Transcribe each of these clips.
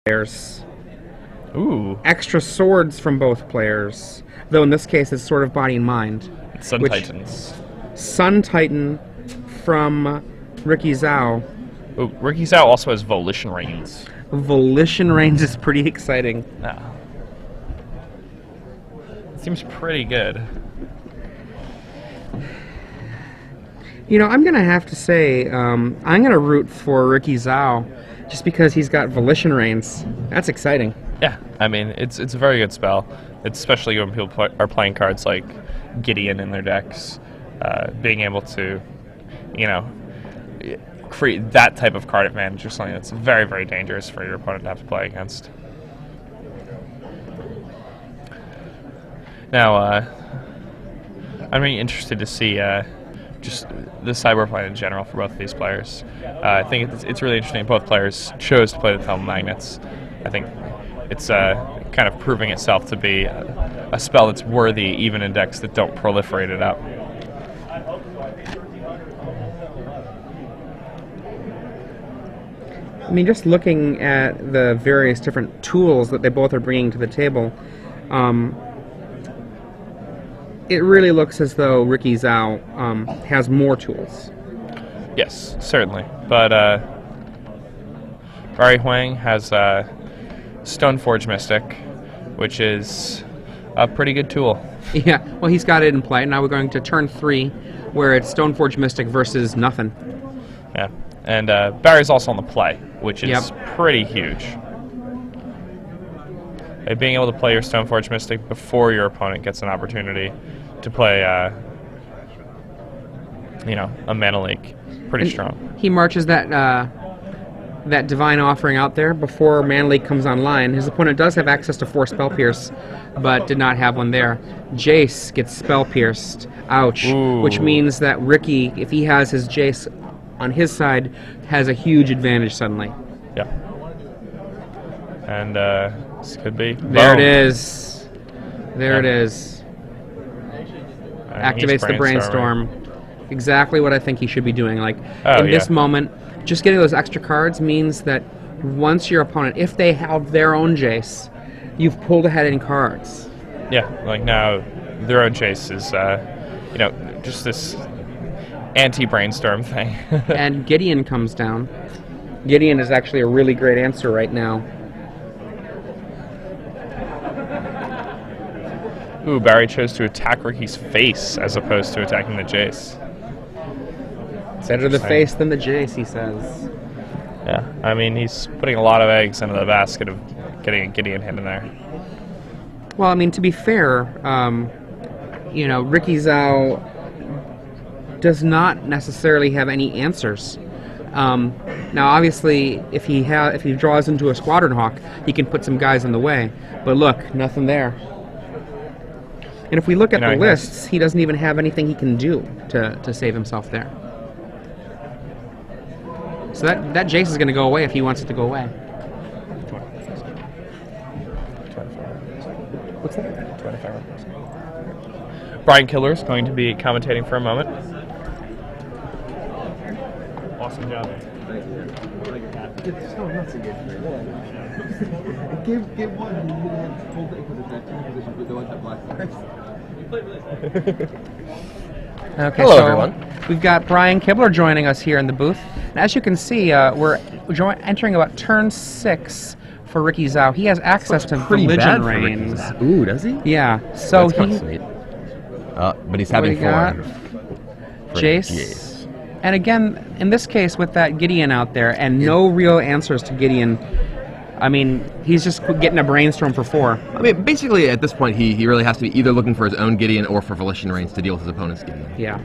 players. Ooh. Extra swords from both players. Though in this case, it's sort of body and mind. Sun Titans. Sun Titan from Ricky Zhao. Ooh, Ricky Zhao also has Volition Reigns. Volition Reigns is pretty exciting. Yeah. Seems pretty good. You know, I'm going to have to say, I'm going to root for Ricky Zhao just because he's got Volition Reigns. That's exciting. Yeah, I mean, it's a very good spell. It's especially when people are playing cards like Gideon in their decks. Being able to, you know, create that type of card advantage or something that's very, very dangerous for your opponent to have to play against. Now, I'm really interested to see just the cyber play in general for both of these players. I think it's really interesting. Both players chose to play the Thelma Magnets. I think it's kind of proving itself to be a spell that's worthy even in decks that don't proliferate it out. I mean, just looking at the various different tools that they both are bringing to the table, it really looks as though Ricky Zhao has more tools. Yes, certainly. But Huang has Stoneforge Mystic, which is a pretty good tool. Yeah, well, he's got it in play. Now we're going to turn 3, where it's Stoneforge Mystic versus nothing. Yeah, and Barry's also on the play, which is pretty huge. Being able to play your Stoneforge Mystic before your opponent gets an opportunity to play, you know, a mana leak, pretty strong. He marches that that Divine Offering out there before Mana Leak comes online. His opponent does have access to 4 Spell Pierce, but did not have one there. Jace gets Spell Pierced. Ouch. Ooh. Which means that Ricky, if he has his Jace on his side, has a huge advantage suddenly. Yeah. And this could be... There it is. There it is. Activates the Brainstorm. Exactly what I think he should be doing. Like, in this moment, just getting those extra cards means that once your opponent, if they have their own Jace, you've pulled ahead in cards. Yeah, like now their own Jace is, you know, just this anti-Brainstorm thing. And Gideon comes down. Gideon is actually a really great answer right now. Ooh, Barry chose to attack Ricky's face as opposed to attacking the Jace. Better the face than the Jace, he says. Yeah, I mean, he's putting a lot of eggs into the basket of getting a Gideon hit in there. Well, I mean, to be fair, you know, Ricky Zhao does not necessarily have any answers. Now, obviously, if he draws into a Squadron Hawk, he can put some guys in the way. But look, nothing there. And if we look at the lists, he doesn't even have anything he can do to save himself there. So that Jace is going to go away if he wants it to go away. What's that? 25. Brian Killer is going to be commentating for a moment. Awesome job. Thank you. It's so nuts again. Give one who had hold it because it's that team position, but the one that black first. Okay, hello, so everyone. We've got Brian Kibler joining us here in the booth. And as you can see, we're entering about turn 6 for Ricky Zhao. He has access to Volition Reigns. Ooh, does he? Yeah, so that's sweet. But he's having fun. Jace. And again, in this case, with that Gideon out there and no real answers to Gideon, I mean, he's just getting a Brainstorm for 4. I mean, basically, at this point, he really has to be either looking for his own Gideon or for Volition Reigns to deal with his opponent's Gideon. Yeah.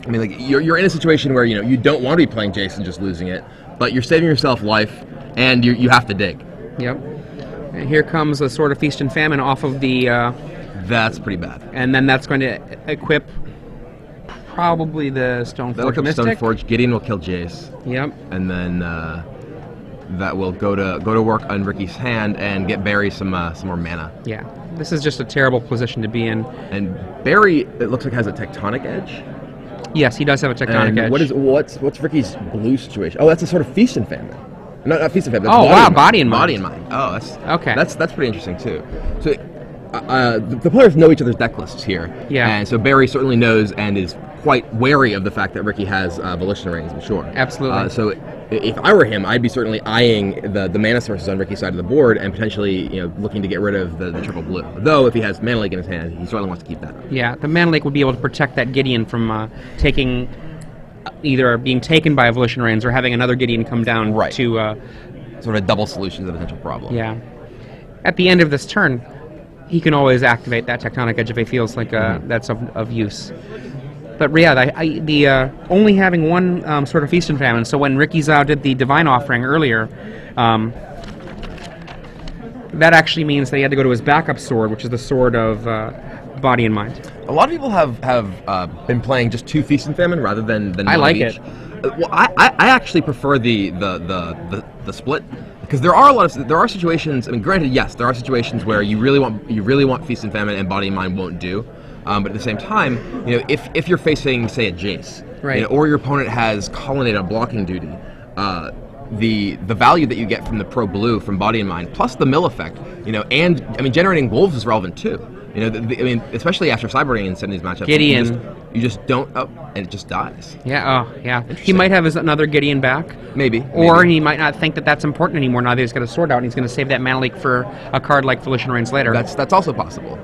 I mean, like, you're in a situation where, you know, you don't want to be playing Jason just losing it, but you're saving yourself life, and you have to dig. Yep. And here comes a Sword of Feast and Famine off of the... that's pretty bad. And then that's going to equip probably the Stoneforge Mystic. Stoneforge. Gideon will kill Jace. Yep. And then that will go to work on Ricky's hand and get Barry some more mana. Yeah. This is just a terrible position to be in. And Barry, it looks like, has a Tectonic Edge. Yes, he does have a Tectonic Edge. What's Ricky's blue situation? Oh, that's a sort of Feast and Famine. Not Feast of Famine. Oh, wow, Body and Mind. Body and Mind. Oh, Okay. That's pretty interesting too. So the players know each other's deck lists here. Yeah. And so Barry certainly knows and is quite wary of the fact that Ricky has Volition Rings, I'm sure. Absolutely. So if I were him, I'd be certainly eyeing the mana sources on Ricky's side of the board and potentially looking to get rid of the triple blue. Though if he has Mana Lake in his hand, he certainly wants to keep that. Yeah, the Mana Lake would be able to protect that Gideon from taking either being taken by a Volition Reigns or having another Gideon come down Right. to Sort of a double solution to the potential problem. yeah. At the end of this turn, he can always activate that Tectonic Edge if he feels like that's of use. But yeah, only having one sort of Feast and Famine. So when Ricky Zhao did the Divine Offering earlier, that actually means that he had to go to his backup sword, which is the sword of Body and Mind. A lot of people have been playing just 2 Feast and Famine rather than I one like of each. it. Well, I actually prefer the split because there are situations. I mean, granted, yes, there are situations where you really want Feast and Famine and Body and Mind won't do. But at the same time, if you're facing, say, a Jace, right, or your opponent has Colonnade on blocking duty, the value that you get from the pro blue from Body and Mind plus the mill effect, and I mean generating wolves is relevant too. I mean, especially after Cyber in some of these matchups, Gideon, you just don't and it just dies. Yeah, oh yeah. He might have another Gideon back, maybe, or he might not think that that's important anymore now that he's got a sword out and he's going to save that Mana Leak for a card like Volition Reigns later. That's also possible.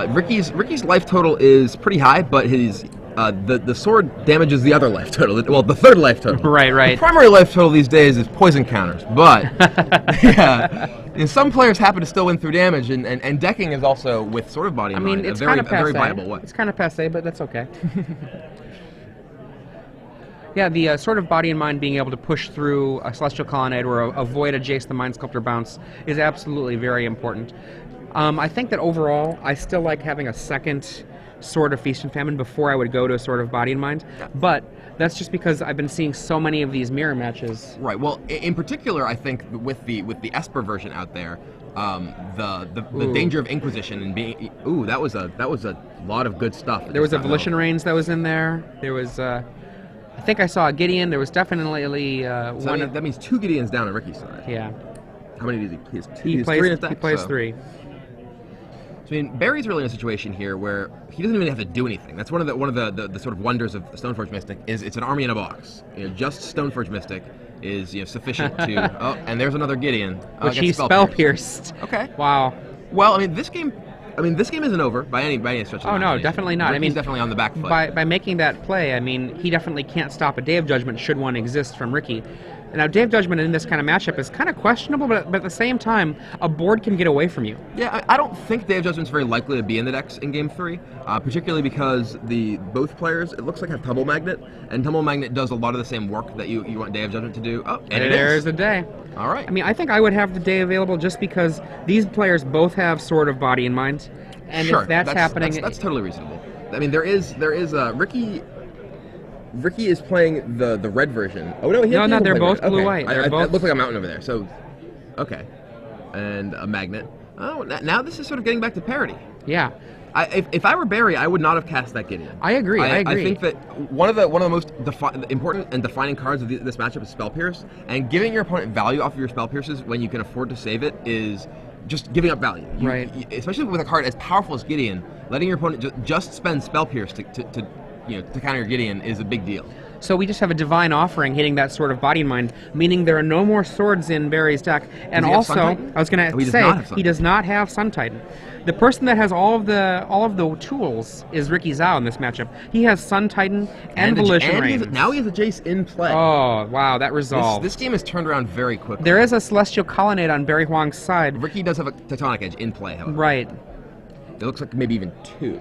Ricky's life total is pretty high, but his the sword damages the other life total. Well, the third life total. Right. The primary life total these days is poison counters, but yeah, and some players happen to still win through damage, and decking is also with Sword of Body and Mind it's a very kind of viable way. It's kind of passé, but that's okay. Yeah, the Sword of Body and Mind being able to push through a Celestial Colonnade or avoid a Jace the Mind Sculptor bounce is absolutely very important. I think that overall, I still like having a second Sword of Feast and Famine before I would go to a Sword of Body and Mind, but that's just because I've been seeing so many of these mirror matches. Right. Well, in particular, I think with the Esper version out there, the danger of Inquisition and being that was a lot of good stuff. There was a Volition Reigns that was in there. There was I think I saw a Gideon. There was definitely one. That means 2 Gideons down on Ricky's side. Yeah. How many does he play? He plays 3 in his deck, he plays so. 3. So, I mean, Barry's really in a situation here where he doesn't even have to do anything. That's one of the sort of wonders of Stoneforge Mystic is it's an army in a box. Just Stoneforge Mystic is sufficient to. Oh, and there's another Gideon. Which he spell pierced. Okay. Wow. Well, I mean, this game isn't over by any stretch of the Oh no, imagination. definitely not. Ricky's definitely on the back foot. By making that play, I mean, he definitely can't stop a Day of Judgment should one exist from Ricky. Now, Day of Judgment in this kind of matchup is kind of questionable, but at the same time, a board can get away from you. Yeah, I don't think Day of Judgment's very likely to be in the decks in Game 3, particularly because both players, it looks like, have Tumble Magnet, and Tumble Magnet does a lot of the same work that you want Day of Judgment to do. Oh, and there's the day. All right. I mean, I think I would have the day available just because these players both have Sword of Body and Mind, and sure, if that's happening... That's totally reasonable. I mean, there is Ricky is playing the red version. Oh no, they're both blue-white. It looks like a mountain over there. So, okay, and a magnet. Oh, now this is sort of getting back to parity. Yeah. If I were Barry, I would not have cast that Gideon. I agree. I think that one of the most important and defining cards of this matchup is Spell Pierce, and giving your opponent value off of your Spell Pierces when you can afford to save it is just giving up value. Especially with a card as powerful as Gideon, letting your opponent just spend Spell Pierce to counter your Gideon is a big deal. So we just have a Divine Offering hitting that Sword of Body and Mind, meaning there are no more swords in Barry's deck. And also, I was going to say, he does not have Sun Titan. The person that has all of the tools is Ricky Zhao in this matchup. He has Sun Titan and Volition Reigns. Now he has a Jace in play. Oh, wow, that resolved. This game has turned around very quickly. There is a Celestial Colonnade on Barry Huang's side. Ricky does have a Tectonic Edge in play, however. Right. It looks like maybe even 2.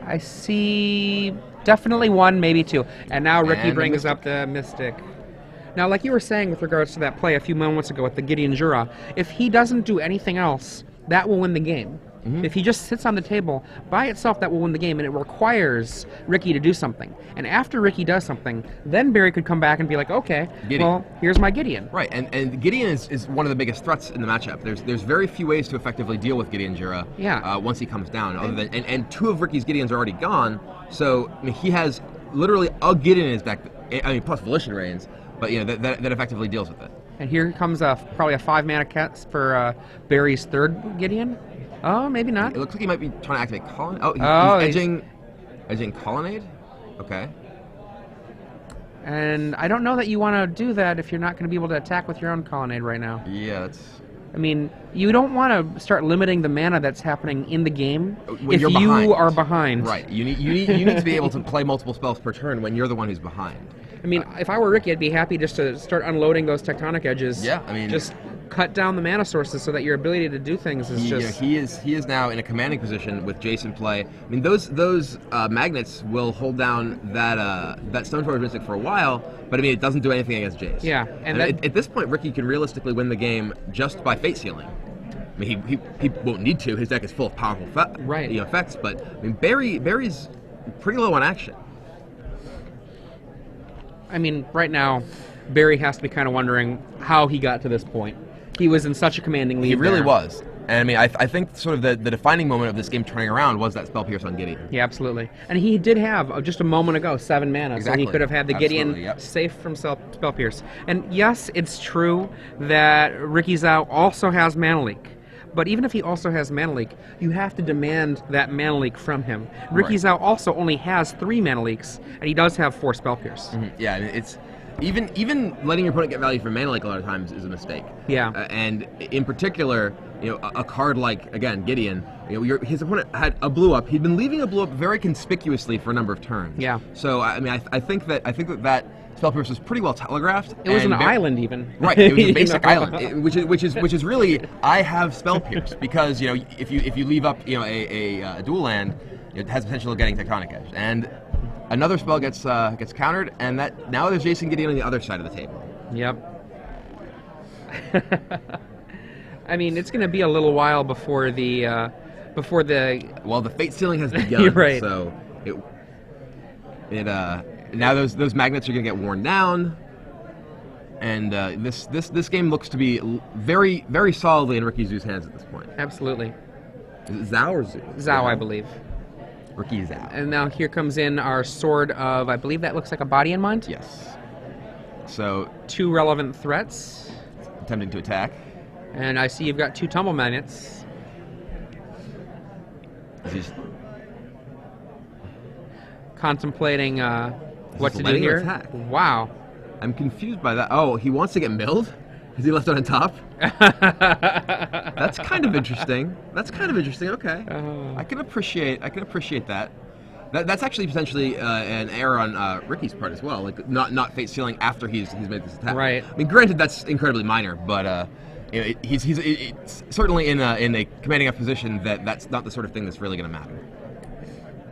I see definitely 1, maybe 2. And now Ricky brings up the Mystic. Now, like you were saying with regards to that play a few moments ago with the Gideon Jura, if he doesn't do anything else, that will win the game. If he just sits on the table, by itself, that will win the game, and it requires Ricky to do something. And after Ricky does something, then Barry could come back and be like, okay, well, here's my Gideon. Right, and Gideon is one of the biggest threats in the matchup. There's very few ways to effectively deal with Gideon Jura once he comes down, other than and 2 of Ricky's Gideons are already gone, so I mean, he has literally a Gideon in his deck, I mean, plus Volition Reigns, but that effectively deals with it. And here comes probably a 5-mana cast for Barry's third Gideon. Oh, maybe not. It looks like he might be trying to activate Colonnade. Oh, he's edging Colonnade? Okay. And I don't know that you want to do that if you're not going to be able to attack with your own Colonnade right now. Yeah, that's... I mean, you don't want to start limiting the mana that's happening in the game when if you're you behind. are behind. Right. You need to be able to play multiple spells per turn when you're the one who's behind. I mean, if I were Ricky, I'd be happy just to start unloading those tectonic edges. Yeah, I mean, just cut down the mana sources so that your ability to do things is just... he is now in a commanding position with Jace in play. I mean, those magnets will hold down that Stone Forge Mystic for a while, but I mean, it doesn't do anything against Jace. Yeah, and at this point, Ricky can realistically win the game just by Fate Sealing. I mean, he won't need to. His deck is full of powerful effects, but I mean, Barry's pretty low on action. I mean, right now, Barry has to be kind of wondering how he got to this point. He was in such a commanding lead. He really there. was. And I mean, I think sort of the defining moment of this game turning around was that Spell Pierce on Gideon. Yeah, absolutely. And he did have, just a moment ago, 7 mana. Exactly. So he could have had the Gideon safe from Spell Pierce. And yes, it's true that Ricky Zhao also has Mana Leak. But even if he also has Mana Leak, you have to demand that Mana Leak from him. Ricky Zhao also only has 3 Mana Leaks, and he does have 4 Spell Pierce. Mm-hmm. Yeah, it's even letting your opponent get value from Mana Leak a lot of times is a mistake. Yeah. And in particular, a card like, again, Gideon, his opponent had a blue up. He'd been leaving a blue up very conspicuously for a number of turns. Yeah. So I mean, I think that Spell Pierce was pretty well telegraphed. It was an island, even. Right, it was a basic island, which is really, I have Spell Pierce because if you leave up a dual land, it has potential of getting Tectonic Edge, and another spell gets countered, and that now there's Jason Gideon on the other side of the table. Yep. I mean, it's going to be a little while before the well, the Fate Sealing has begun. Right. So now those magnets are going to get worn down, and this game looks to be very, very solidly in Ricky Zhou's hands at this point. Absolutely. Is it Zhao or Zhou? Zhao, I believe. Ricky Zhao. And now here comes in our Sword of, I believe that looks like a Body and Mind. Yes. So 2 relevant threats. Attempting to attack. And I see you've got 2 Tumble Magnets. He's contemplating what to do letting him here. attack. Wow. I'm confused by that. Oh, he wants to get milled? Is he left on top? That's kind of interesting. Okay. I can appreciate that. That's actually potentially an error on Ricky's part as well. Like not Fate Sealing after he's made this attack. Right. I mean, granted, that's incredibly minor, but he's certainly in a commanding enough position that's not the sort of thing that's really going to matter.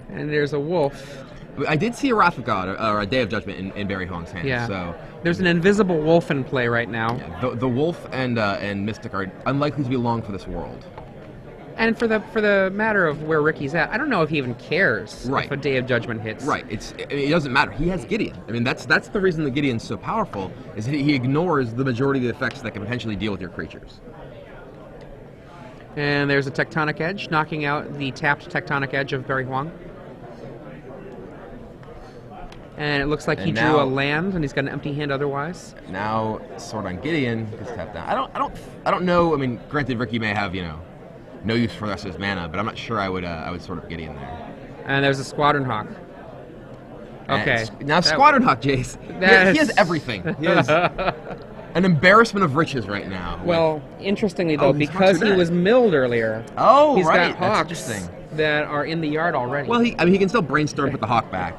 And there's a wolf. I did see a Wrath of God or a Day of Judgment in Barry Huang's hand. Yeah. So there's an invisible wolf in play right now. Yeah, the wolf and Mystic are unlikely to be long for this world. And for the matter of where Ricky's at, I don't know if he even cares if a Day of Judgment hits. Right. It doesn't matter. He has Gideon. I mean, that's the reason that Gideon's so powerful, is that he ignores the majority of the effects that can potentially deal with your creatures. And there's a Tectonic Edge, knocking out the tapped Tectonic Edge of Barry Huang. And it looks like he drew a land, and he's got an empty hand otherwise. Now, Sword on Gideon gets tapped down. I don't know. I mean, granted, Ricky may have no use for the rest of his mana, but I'm not sure I would Sword of Gideon there. And there's a Squadron Hawk. Okay. Now Squadron Hawk, Jace. He has everything. He has an embarrassment of riches right now. Well, interestingly though, because he was milled earlier, he's got hawks that are in the yard already. Well, he can still brainstorm, put the hawk back.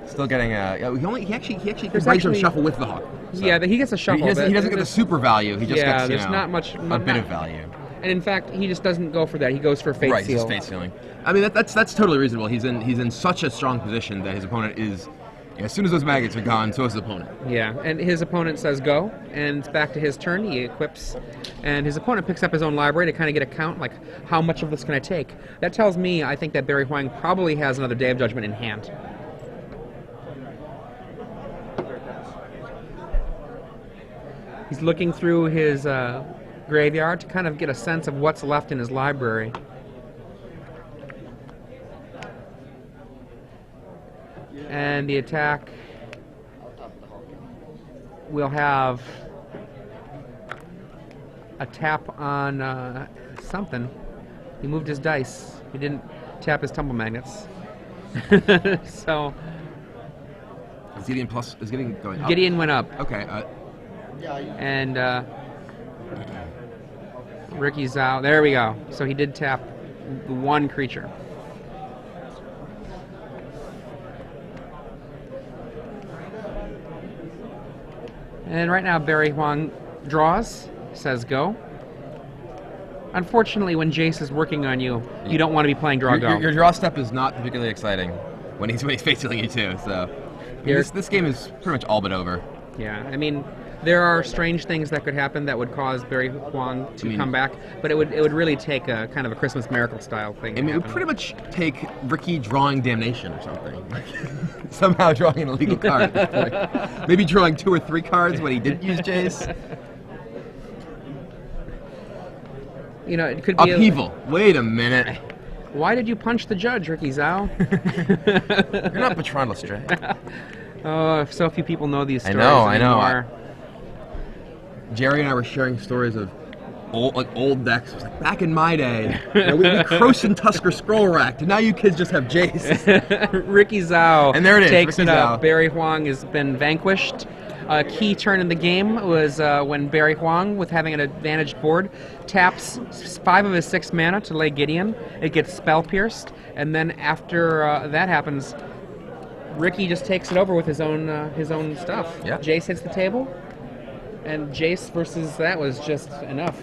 Still getting he actually can brainstorm shuffle with the hawk. So. Yeah, he gets a shuffle. He doesn't get the super value. He just gets there's not much a bit of value. And in fact, he just doesn't go for that. He goes for Fate Seal. Right, just Fate Sealing. I mean, that's totally reasonable. He's in such a strong position that his opponent is. As soon as those maggots are gone, so is the opponent. Yeah, and his opponent says go, and it's back to his turn. He equips, and his opponent picks up his own library to kind of get a count, like, how much of this can I take? That tells me, I think that Barry Huang probably has another Day of Judgment in hand. He's looking through his graveyard to kind of get a sense of what's left in his library. And the attack we'll have a tap on something. He moved his dice. He didn't tap his tumble magnets. So Is Gideon going up? Gideon went up. Okay. And Ricky's out. There we go. So he did tap one creature. And right now Barry Huang draws, says go. Unfortunately, when Jace is working on you, you don't want to be playing draw go. Your draw step is not particularly exciting when he's facing you too. So this game is pretty much all but over. Yeah, I mean, there are strange things that could happen that would cause Barry Huang to come back, but it would really take a kind of a Christmas miracle style thing. I mean, it would pretty much take Ricky drawing Damnation or something. Somehow drawing an illegal card at this point. Maybe drawing 2 or 3 cards when he didn't use Jace. You know, it could be upheaval. Wait a minute. Why did you punch the judge, Ricky Zhao? You're not Bertrand Lestrade. Oh, so few people know these stories. I know. Jerry and I were sharing stories of old decks. It was like, back in my day, we Croson Tusker Scroll Racked, and now you kids just have Jace. Ricky Zhao and there it is, takes Ricky it up. Zhao. Barry Huang has been vanquished. A key turn in the game was when Barry Huang, with having an advantaged board, taps 5 of his 6 mana to lay Gideon. It gets spell pierced, and then after that happens, Ricky just takes it over with his own stuff. Yeah. Jace hits the table, and Jace versus that was just enough.